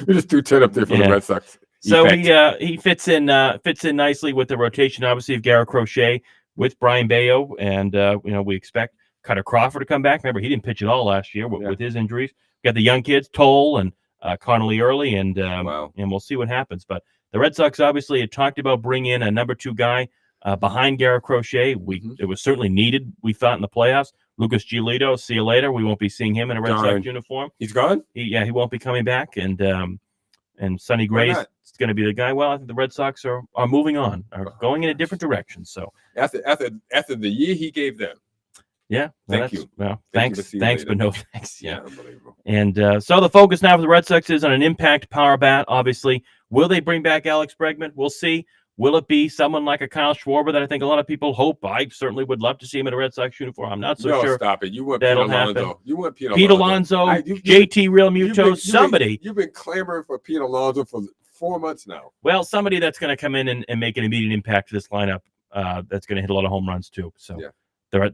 we just threw Ted up there for the Red Sox. So he fits in nicely with the rotation. Obviously, of Garrett Crochet with Brian Bayo, and we expect Cutter Crawford to come back. Remember, he didn't pitch at all last year with his injuries. Got the young kids, Toll and Connolly Early, and we'll see what happens. But the Red Sox obviously had talked about bringing in a number 2 guy behind Garrett Crochet. It was certainly needed, we thought, in the playoffs. Lucas Giolito, see you later. We won't be seeing him in a Red Sox uniform. He's gone? He won't be coming back. And Sonny Gray is going to be the guy. Well, I think the Red Sox are moving on, are going in a different direction. So after the year he gave them. Yeah. Thank you. Well, thanks, but no thanks. Yeah. Unbelievable. And so the focus now for the Red Sox is on an impact power bat, obviously. Will they bring back Alex Bregman? We'll see. Will it be someone like a Kyle Schwarber that I think a lot of people hope? I certainly would love to see him in a Red Sox uniform. I'm not so sure. Stop it. You want that'll Pete Alonso. happen. You want Pete Alonso, JT Real Muto, somebody. You've been clamoring for Pete Alonso for 4 months now. Well, somebody that's going to come in and make an immediate impact to this lineup that's going to hit a lot of home runs too. So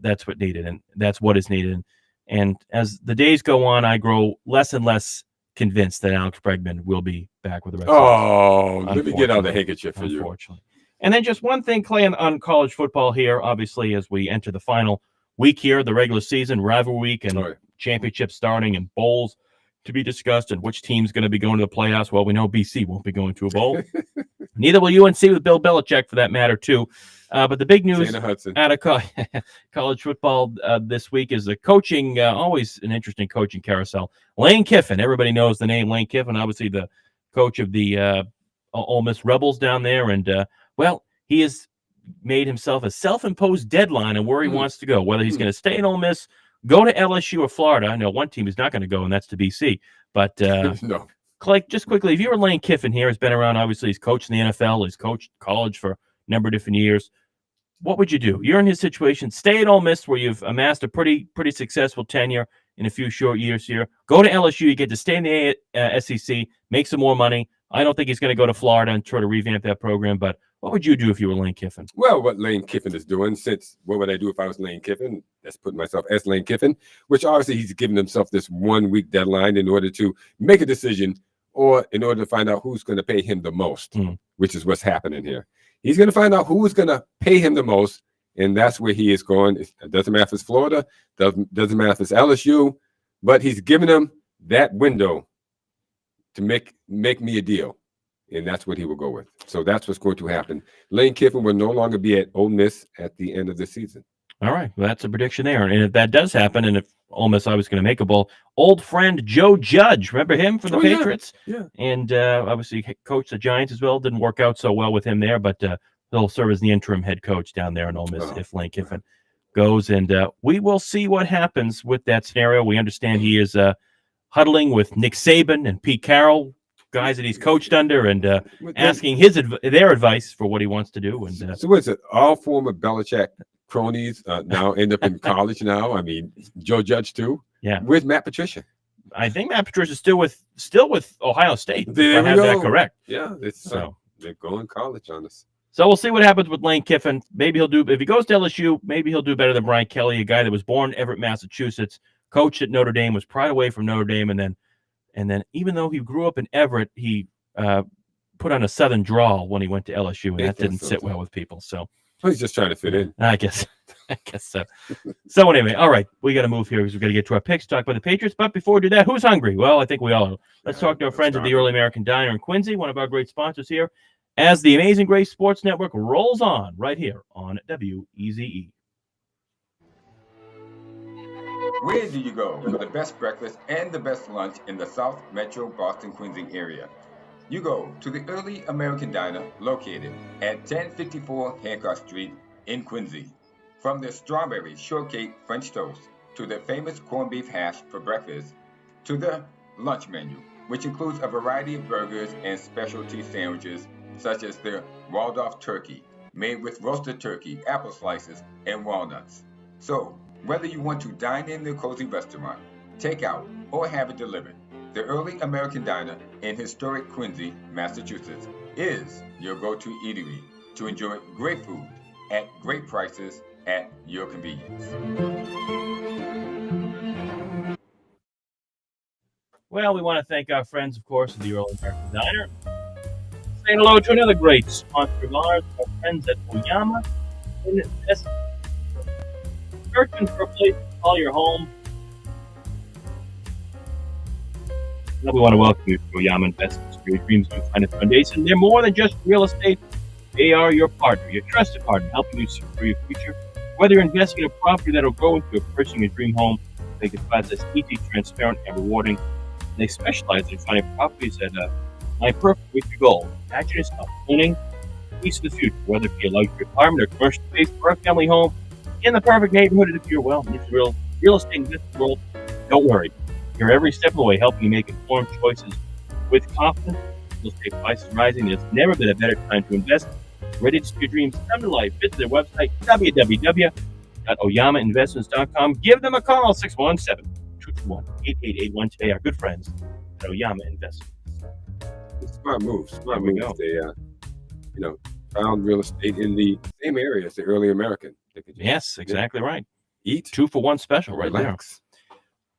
that's what needed, and that's what is needed. And as the days go on, I grow less and less convinced that Alex Bregman will be back with the Red Sox. Oh, let me get out the handkerchief for you. Unfortunately. And then just one thing, Clay, on college football here, obviously, as we enter the final week here, the regular season, rivalry week, and championship starting, and bowls to be discussed, and which team's going to be going to the playoffs. Well, we know BC won't be going to a bowl. Neither will UNC with Bill Belichick, for that matter, too. But the big news out of college football this week is the coaching, always an interesting coaching carousel. Lane Kiffin, everybody knows the name Lane Kiffin, obviously the coach of the Ole Miss Rebels down there. And, he has made himself a self-imposed deadline on where he wants to go, whether he's going to stay in Ole Miss, go to LSU or Florida. I know one team is not going to go, and that's to BC. But no. Clay, just quickly, if you were Lane Kiffin here, has been around, obviously, he's coached in the NFL, he's coached college for a number of different years. What would you do? You're in his situation. Stay at Ole Miss, where you've amassed a pretty successful tenure in a few short years here. Go to LSU. You get to stay in the SEC, make some more money. I don't think he's going to go to Florida and try to revamp that program, but what would you do if you were Lane Kiffin? Well, what Lane Kiffin is doing, what would I do if I was Lane Kiffin? That's putting myself as Lane Kiffin, which obviously he's given himself this 1 week deadline in order to make a decision, or in order to find out who's going to pay him the most, which is what's happening here. He's going to find out who's going to pay him the most, and that's where he is going. It doesn't matter if it's Florida, doesn't matter if it's LSU, but he's giving him that window to make me a deal, and that's what he will go with. So that's what's going to happen. Lane Kiffin will no longer be at Ole Miss at the end of the season. All right, well, that's a prediction there. And if that does happen, and if Ole Miss I was going to make a bowl, old friend Joe Judge, remember him from the Patriots? Yeah. And obviously coached the Giants as well. Didn't work out so well with him there, but he'll serve as the interim head coach down there in Ole Miss if Lane Kiffin goes. And we will see what happens with that scenario. We understand he is huddling with Nick Saban and Pete Carroll, guys that he's coached under, and asking their advice for what he wants to do. And so what's it? All former Belichick cronies now end up in college now. I mean, Joe Judge too. Yeah. Where's Matt Patricia? I think Matt Patricia is still with Ohio State. There we go. That correct. Yeah. They're going college on us. So we'll see what happens with Lane Kiffin. Maybe if he goes to LSU, maybe he'll do better than Brian Kelly, a guy that was born in Everett, Massachusetts, coached at Notre Dame, was pried away from Notre Dame, and then even though he grew up in Everett, he put on a Southern drawl when he went to LSU, and that didn't sit well with people. So Well, he's just trying to fit in. I guess so. So anyway, all right, we got to move here because we got to get to our picks, talk about the Patriots. But before we do that, who's hungry? Well, I think we all are. Let's talk to our friends at the Early American Diner in Quincy, one of our great sponsors here, as the Amazing Grace Sports Network rolls on right here on WEZE. Where do you go for the best breakfast and the best lunch in the South Metro Boston Quincy area? You go to the Early American Diner located at 1054 Hancock Street in Quincy. From their strawberry shortcake French toast to their famous corned beef hash for breakfast to the lunch menu, which includes a variety of burgers and specialty sandwiches such as the Waldorf turkey made with roasted turkey, apple slices, and walnuts. So, whether you want to dine in their cozy restaurant, take out, or have it delivered, the Early American Diner in historic Quincy, Massachusetts is your go-to eatery to enjoy great food at great prices at your convenience. Well, we want to thank our friends, of course, at the Early American Diner. Say hello to another great sponsor of ours, our friends at Oyama Investments. Searching for a place to call your home. Well, we want to welcome you to Oyama Investments, where your dreams do find a foundation. They're more than just real estate. They are your partner, your trusted partner, helping you secure your future. Whether you're investing in a property that will grow into a purchasing your dream home, they can process easy, transparent, and rewarding. They specialize in finding properties that align perfect with your goals. Imagine yourself owning a piece of the future, whether it be a luxury apartment or commercial space or a family home in the perfect neighborhood. If you're well, if you're real estate investment world, don't worry. You're every step of the way helping you make informed choices with confidence. Real estate prices rising. There's never been a better time to invest. Ready to see your dreams come to life? Visit their website, www.oyamainvestments.com. Give them a call, 617-221-8881 today. Our good friends at Oyama Investments. Smart moves. They, found real estate in the same area as the Early American. Yes, exactly right. Eat 2-for-1 special right relax. there.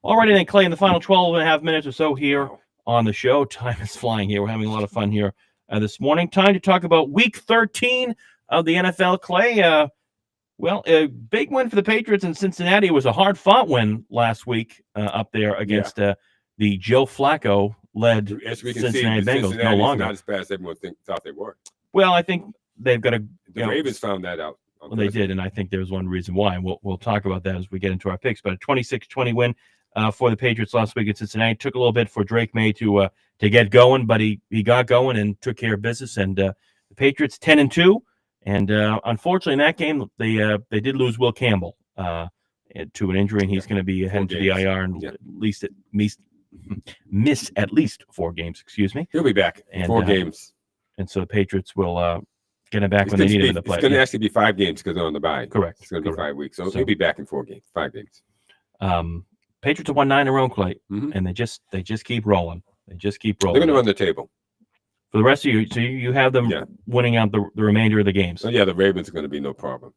All right, then, Clay, in the final 12 and a half minutes or so here on the show, time is flying here. We're having a lot of fun here this morning. Time to talk about Week 13 of the NFL, Clay. A big win for the Patriots in Cincinnati. It was a hard-fought win last week up there against the Joe Flacco-led Cincinnati Bengals. No longer not as bad as everyone thought they were. Well, I think they've got to. The Ravens found that out. Well, they did, and I think there's one reason why. And we'll talk about that as we get into our picks. But a 26-20 win for the Patriots last week at Cincinnati. Took a little bit for Drake May to get going, but he got going and took care of business. And the Patriots 10-2, and unfortunately in that game they did lose Will Campbell to an injury, and he's going to be heading to the IR and miss at least 4 games. Excuse me. He'll be back in 4 games, and so the Patriots will get him back when they need him in the play. It's going to actually be 5 games because they're on the bye. Correct. It's going to be 5 weeks, so he'll be back in 4 games, 5 games. Patriots have won 9 in a row, Clay, and they just keep rolling. They just keep rolling. They're going to run the table for the rest of you. So you have them winning out the remainder of the games. Oh yeah, the Ravens are going to be no problem.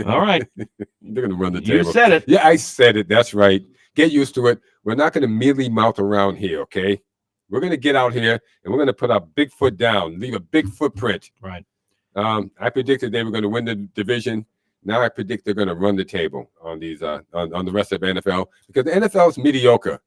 All right, they're going to run the table. You said it. Yeah, I said it. That's right. Get used to it. We're not going to mealy mouth around here, okay? We're going to get out here and we're going to put our big foot down, leave a big footprint. Right. I predicted they were going to win the division. Now I predict they're going to run the table on these on the rest of the NFL, because the NFL is mediocre.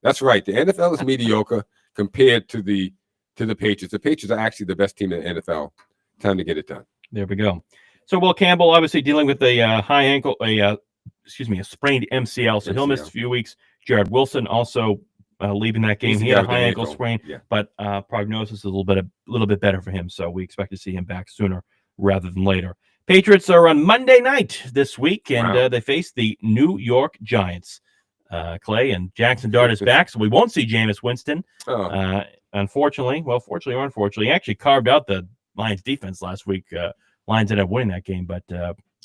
That's right. The NFL is mediocre compared to the Patriots. The Patriots are actually the best team in the NFL. Time to get it done. There we go. So Will Campbell obviously dealing with a high ankle, a sprained MCL. So he'll miss a few weeks. Jared Wilson also leaving that game. He had a high ankle sprain, but prognosis is a little bit better for him. So we expect to see him back sooner rather than later. Patriots are on Monday night this week, and they face the New York Giants. Clay, and Jackson Dart is back, so we won't see Jameis Winston. Unfortunately, fortunately or unfortunately, he actually carved out the Lions defense last week. Lions ended up winning that game, but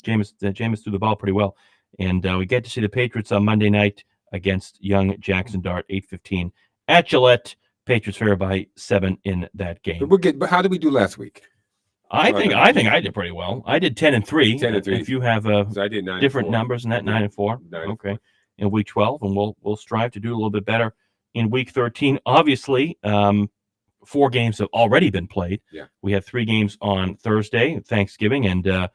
Jameis threw the ball pretty well. And we get to see the Patriots on Monday night against young Jackson Dart, 8:15 at Gillette. Patriots favored by 7 in that game. But how did we do last week? I think I did pretty well. I did 10-3. 10-3. If you have So I did 9 different numbers than that, 9-4. Okay. In week 12, and we'll strive to do a little bit better in week 13. Obviously, 4 games have already been played. Yeah. We have 3 games on Thursday, Thanksgiving, and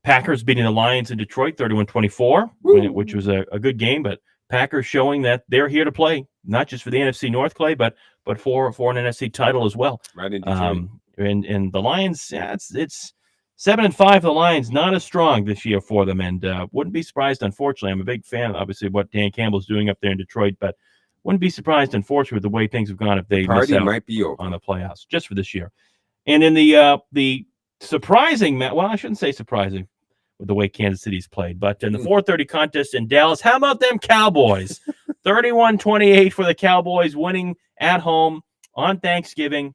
Packers beating the Lions in Detroit 31-24, which was a good game, but Packers showing that they're here to play, not just for the NFC North, Clay, but for an NFC title as well. Right in Detroit. And the Lions, it's 7-5 for the Lions, not as strong this year for them, and wouldn't be surprised, unfortunately. I'm a big fan, obviously, of what Dan Campbell's doing up there in Detroit, but wouldn't be surprised, unfortunately, with the way things have gone if they miss out might be over on the playoffs, just for this year. And in the surprising, well, I shouldn't say surprising with the way Kansas City's played, but in the 4:30 contest in Dallas, how about them Cowboys? 31-28 for the Cowboys, winning at home on Thanksgiving.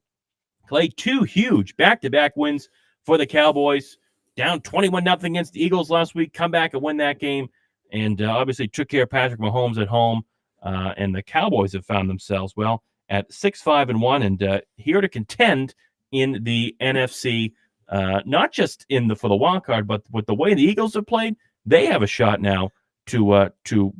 Clay, 2 huge back-to-back wins for the Cowboys. Down 21-0 against the Eagles last week, come back and win that game, and obviously took care of Patrick Mahomes at home. And the Cowboys have found themselves, well, at 6-5-1 and here to contend in the NFC, not just for the wild card, but with the way the Eagles have played, they have a shot now to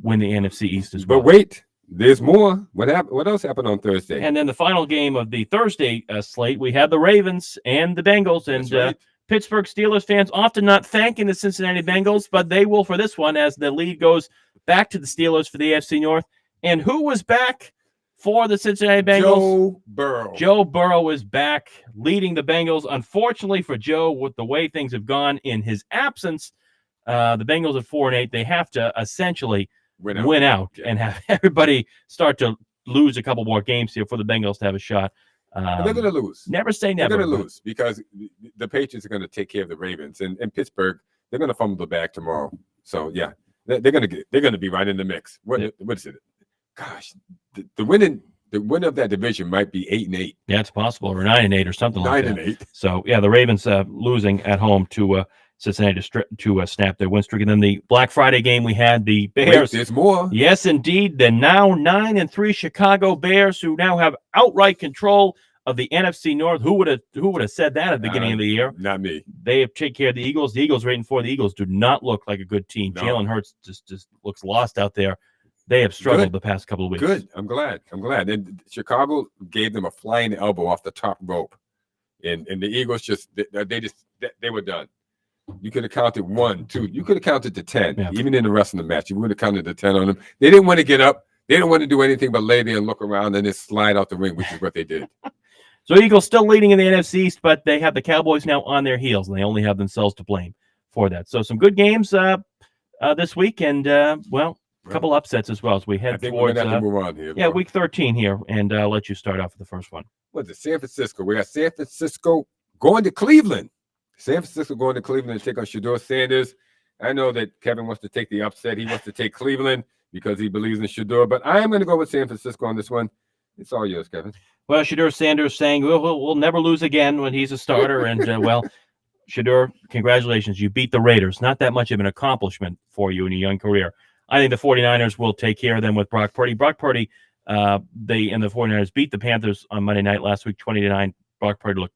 win the NFC East as well. But wait, there's more. What else happened on Thursday? And then the final game of the Thursday slate, we had the Ravens and the Bengals, and right. Pittsburgh Steelers fans often not thanking the Cincinnati Bengals, but they will for this one as the lead goes back to the Steelers for the AFC North. And who was back for the Cincinnati Bengals? Joe Burrow. Joe Burrow is back leading the Bengals. Unfortunately for Joe, with the way things have gone in his absence, the Bengals at 4-8, they have to essentially win out and have everybody start to lose a couple more games here for the Bengals to have a shot. They're going to lose. Never say never. They're going to lose because the Patriots are going to take care of the Ravens, and Pittsburgh, they're going to fumble the bag tomorrow. So yeah, they're going to be right in the mix. What is it? Gosh, the winner of that division might be 8-8. Yeah, it's possible, or 9-8, or something like that. 9-8. So yeah, the Ravens losing at home to Cincinnati to snap their win streak. And then the Black Friday game, we had the Bears. Wait, there's more. Yes, indeed, the now 9-3 Chicago Bears, who now have outright control of the NFC North. Who would have said that at the beginning of the year? Not me. They have taken care of the Eagles. The Eagles rating for the Eagles do not look like a good team. No. Jalen Hurts just looks lost out there. They have struggled the past couple of weeks. Good. I'm glad. And Chicago gave them a flying elbow off the top rope, and the Eagles they were done. You could have counted 1, 2. You could have counted to 10. Yeah. Even in the rest of the match, you would have counted to 10 on them. They didn't want to get up. They didn't want to do anything but lay there and look around and then slide out the ring, which is what they did. So Eagles still leading in the NFC East, but they have the Cowboys now on their heels, and they only have themselves to blame for that. So some good games this week, and a couple upsets as well as we head towards. We're gonna have to move on here. Week 13 here, and I'll let you start off with the first one. What's it? San Francisco. We got San Francisco going to Cleveland. San Francisco going to Cleveland to take on Shedeur Sanders. I know that Kevin wants to take the upset. He wants to take Cleveland because he believes in Shedeur, but I am going to go with San Francisco on this one. It's all yours, Kevin. Well, Shedeur Sanders saying we'll never lose again when he's a starter, and Shedeur, congratulations. You beat the Raiders. Not that much of an accomplishment for you in your young career. I think the 49ers will take care of them with Brock Purdy. Brock Purdy, the 49ers beat the Panthers on Monday night last week, 20-9. Brock Purdy looked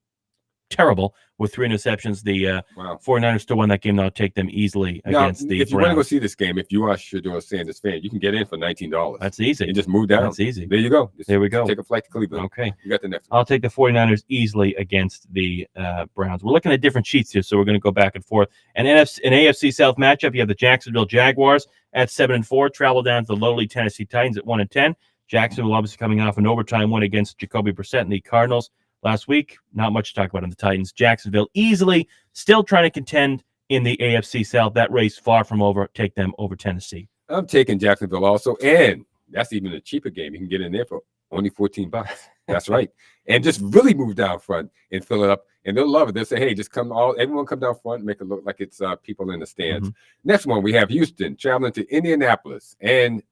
terrible with 3 interceptions. The 49ers still won that game. They'll take them easily against the Browns. If you want to go see this game, if you are a Shedeur Sanders fan, you can get in for $19. That's easy. You just move down. That's easy. There you go. There we go. Take a flight to Cleveland. Okay. You got the next one. I'll take the 49ers easily against the Browns. We're looking at different sheets here, so we're going to go back and forth. An AFC South matchup, you have the Jacksonville Jaguars at 7-4, travel down to the lowly Tennessee Titans at 1-10. Jacksonville obviously coming off an overtime win against Jacoby Brissett and the Cardinals last week. Not much to talk about on the Titans. Jacksonville easily still trying to contend in the AFC South. That race far from over. Take them over Tennessee. I'm taking Jacksonville also, and that's even a cheaper game. You can get in there for only $14. That's right. And just really move down front and fill it up. And they'll love it. They'll say, hey, just everyone come down front and make it look like it's people in the stands. Mm-hmm. Next one, we have Houston traveling to Indianapolis. And,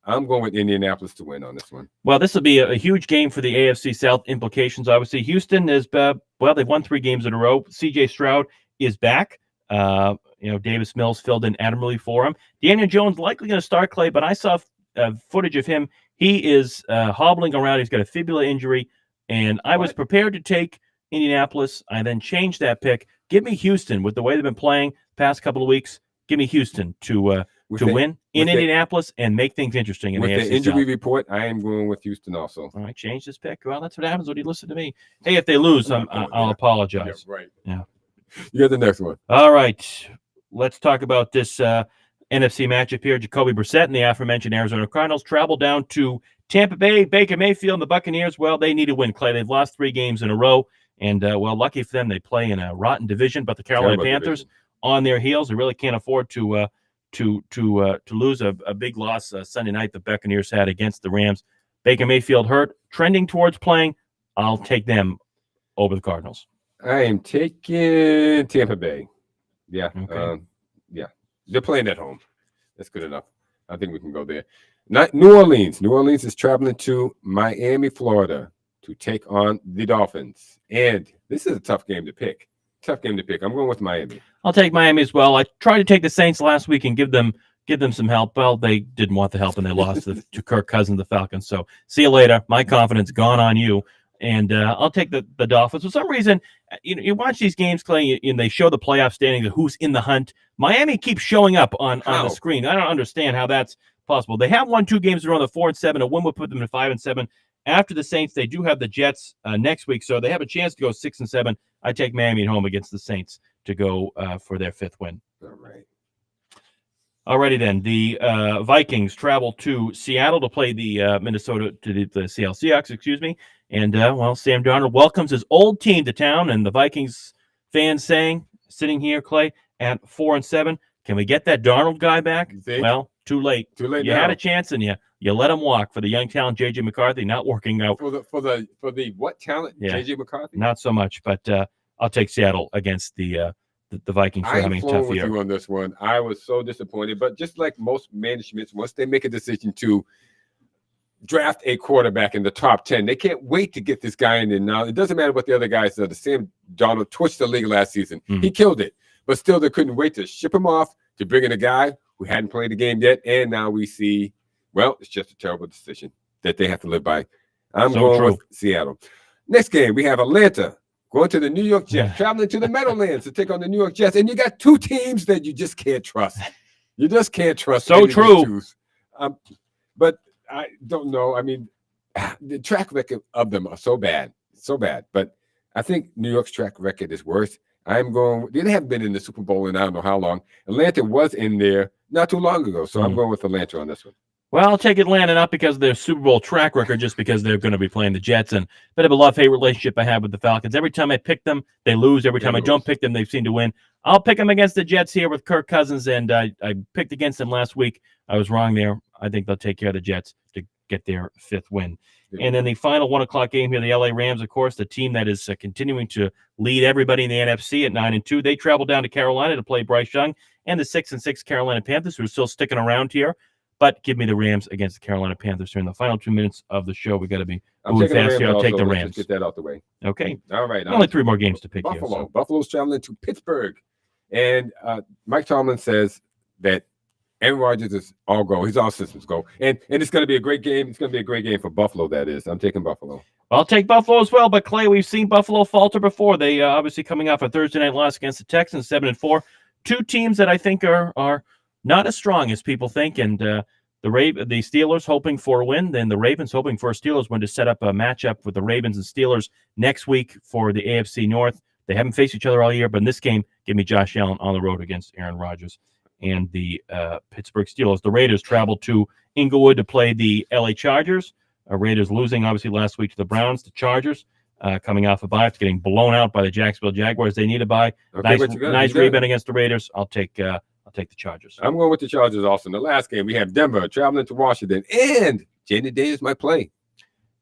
I'm going with Indianapolis to win on this one. Well, this will be a huge game for the AFC South implications. Obviously, Houston is, they've won 3 games in a row. C.J. Stroud is back. Davis Mills filled in admirably for him. Daniel Jones likely going to start, Clay, but I saw footage of him. He is hobbling around. He's got a fibula injury, and I was prepared to take Indianapolis. I then changed that pick. Give me Houston with the way they've been playing past couple of weeks. Give me Houston to to win in Indianapolis and make things interesting in the AFC With the injury South. report, I am going with Houston also. All right, change this pick. Well, that's what happens when you listen to me. Hey, if they lose, I'll apologize. Yeah, right. Yeah. You got the next one. All right. Let's talk about this NFC matchup here. Jacoby Brissett and the aforementioned Arizona Cardinals travel down to Tampa Bay. Baker Mayfield and the Buccaneers, well, they need to win, Clay. They've lost 3 games in a row. And, well, lucky for them, they play in a rotten division. But the Carolina Panthers on their heels, they really can't afford to lose a big loss Sunday night the Buccaneers had against the Rams. Baker Mayfield hurt, trending towards playing. I'll take them over the Cardinals. I am taking Tampa Bay. Yeah. Okay. Yeah. They're playing at home. That's good enough. I think we can go there. Not New Orleans. New Orleans is traveling to Miami, Florida to take on the Dolphins. And this is a tough game to pick. I'm going with Miami. I'll take Miami as well. I tried to take the Saints last week and give them some help. Well, they didn't want the help, and they lost to Kirk Cousins, the Falcons. So see you later. My confidence gone on you. And I'll take the Dolphins. For some reason, you watch these games, Clay, and they show the playoff standings of who's in the hunt. Miami keeps showing up on the screen. I don't understand how that's possible. They have won 2 games around the 4-7. A win would put them to 5-7. After the Saints, they do have the Jets next week, so they have a chance to go 6-7. I take Miami at home against the Saints to go for their 5th win. All right. Alrighty then. The Vikings travel to Seattle to play the the Seattle Seahawks, excuse me. And, well, Sam Darnold welcomes his old team to town, and the Vikings fans sitting here, Clay, at 4-7. Can we get that Darnold guy back? Well, too late. You had a chance, and you let him walk for the young talent, J.J. McCarthy, not working out. For the what talent, J.J. McCarthy? Not so much, but I'll take Seattle against the Vikings for having a tough year. I'm with you on this one. I was so disappointed, but just like most managements, once they make a decision to draft a quarterback in the top 10, they can't wait to get this guy in there. Now, it doesn't matter what the other guys said. The Sam Darnold torched the league last season. He killed it, but still they couldn't wait to ship him off, to bring in a guy who hadn't played the game yet, and now we see, well, it's just a terrible decision that they have to live by. I'm going with Seattle. Next game, we have Atlanta going to the New York Jets, traveling to the Meadowlands to take on the New York Jets, and you got 2 teams that you just can't trust. You just can't trust. So true. But I don't know. I mean, the track record of them are so bad. But I think New York's track record is worse. I'm going. They haven't been in the Super Bowl in I don't know how long. Atlanta was in there not too long ago, so I'm going with Atlanta on this one. Well, I'll take Atlanta, not because of their Super Bowl track record, just because they're going to be playing the Jets. And a bit of a love-hate relationship I have with the Falcons. Every time I pick them, they lose. Every time I don't pick them, they seem to win. I'll pick them against the Jets here with Kirk Cousins, and I picked against them last week. I was wrong there. I think they'll take care of the Jets to get their 5th win. And then the final 1:00 game here, the LA Rams, of course, the team that is continuing to lead everybody in the NFC at 9-2. They travel down to Carolina to play Bryce Young and the 6-6 Carolina Panthers, who are still sticking around here. But give me the Rams against the Carolina Panthers here in the final 2 minutes of the show. We got to be moving fast here. I'll take the Rams. Let's get that out the way. Okay. All right. Only 3 more games to pick here. So. Buffalo's traveling to Pittsburgh. And Mike Tomlin says that Aaron Rodgers is all go. He's all systems go. And it's going to be a great game. It's going to be a great game for Buffalo, that is. I'm taking Buffalo. I'll take Buffalo as well. But, Clay, we've seen Buffalo falter before. They obviously coming off a Thursday night loss against the Texans, 7-4. 2 teams that I think are not as strong as people think. And the Steelers hoping for a win, then the Ravens hoping for a Steelers win to set up a matchup with the Ravens and Steelers next week for the AFC North. They haven't faced each other all year, but in this game, give me Josh Allen on the road against Aaron Rodgers and the Pittsburgh Steelers. The Raiders travel to Inglewood to play the LA Chargers. Raiders losing, obviously, last week to the Browns. The Chargers coming off a bye, getting blown out by the Jacksonville Jaguars. They need a bye. Okay, nice rebound against the Raiders. I'll take the Chargers. I'm going with the Chargers also. In the last game, we have Denver traveling to Washington, and Jaden Daniels might play.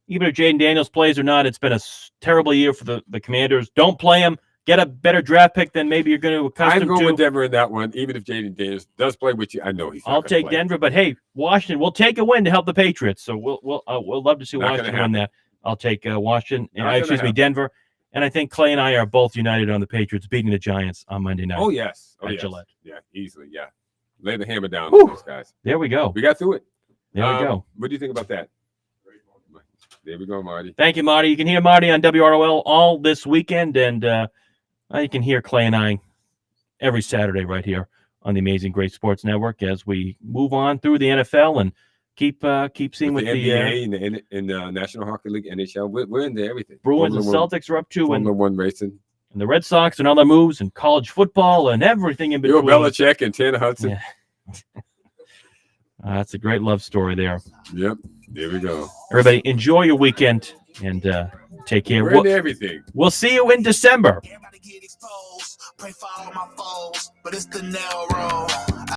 Even if Jaden Daniels plays or not, it's been a terrible year for the Commanders. Don't play him. Get a better draft pick than maybe you're going to accustom to. I'm going with Denver in that one, even if Jaden Daniels does play with you. I know he's not I'll take play. Denver, but hey, Washington, we'll take a win to help the Patriots. So we'll love to see Washington win that. I'll take Washington. Denver. And I think Clay and I are both united on the Patriots beating the Giants on Monday night. Oh, yes. At Gillette. Yeah, easily. Yeah. Lay the hammer down on those guys. There we go. We got through it. There we go. What do you think about that? There we go, Marty. Thank you, Marty. You can hear Marty on WROL all this weekend, and you can hear Clay and I every Saturday right here on the Amazing Great Sports Network as we move on through the NFL and keep seeing with with the NBA and the National Hockey League, NHL. We're into everything. Bruins and Celtics are up to, Formula One racing, and the Red Sox and other moves, and college football and everything in between. Bill Belichick and Tanner Hudson. Yeah. That's a great love story there. Yep. There we go. Everybody, enjoy your weekend and take care. We're into everything. We'll see you in December. Everybody get exposed. Pray for all my foes, but it's the narrow road.